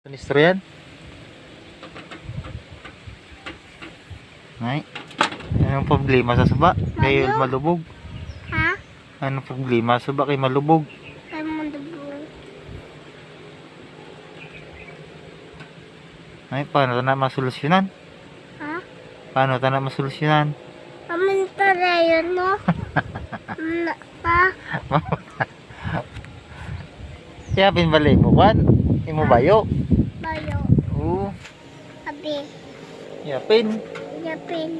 Ministro yan. Ay. Anong problema sa suba? Kayo malubog. Ha? Anong problema sa suba kayo malubog? Ay mo dubong. Ay, paano ito na masolusyonan? Ha? Paano ito na masolusyonan? Paminta na yun, no? Pa? Kaya pinbalay mo kwan? Imo bayo? Bayo. Oo. Abi. Yapin. Yapin.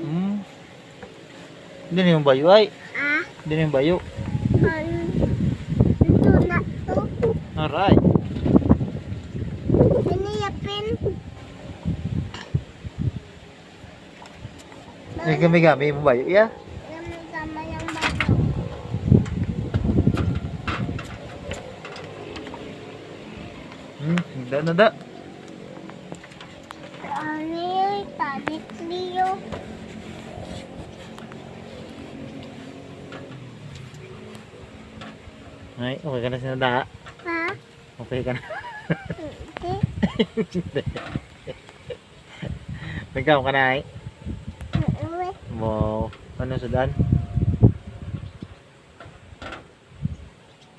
Hindi na yung bayo ay. Ah? Hindi na yung bayo. Ito na to. Alright. Ano yapin? May gami-gami mo bayo. Yeah. Gama yung bayo. Nada. Ano yung talit liyo? Ay, okay ka na sinada. Ha? Okay ka na. Hindi. Nagkaw ka na ay. Uwi. Wow. Ano sudan?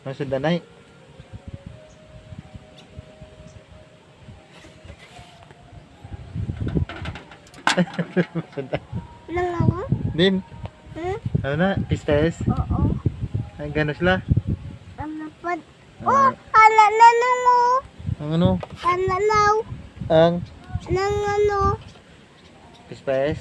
Ano sudan ay? Sudan. Nangawa? Din. Hmm? Ano na? Pistes? Oo. Ay, gano'n sila. Ano pa? Oh, ala na nango. Ang ano? Ala naw. Ang Nang ano. Pistes?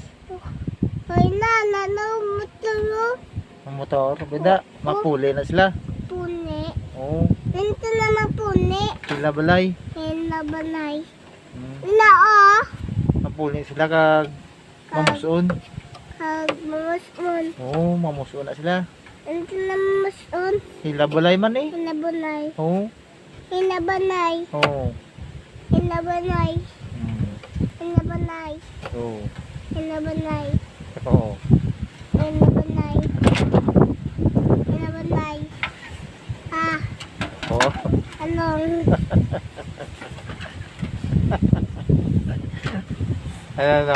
Hoy na, nanaw mo tulo. Ang motor? Beda. Mapuli na sila. Pune. Oo. Nito naman pune. Sila balay. Hela banay. Hmm. Na oh. Mapuli sila kag mamuson. Kag mamusun. Oo, mamuson na sila. Nito naman mamusun. Sila balay man eh. Hela banay. Oo. Hela banay. Oo. Hela banay. Hmm. Hela banay. Oo. Hela banay. Oo. Hela banay. Hela banay. Ha? Oo. Anong? Ano na?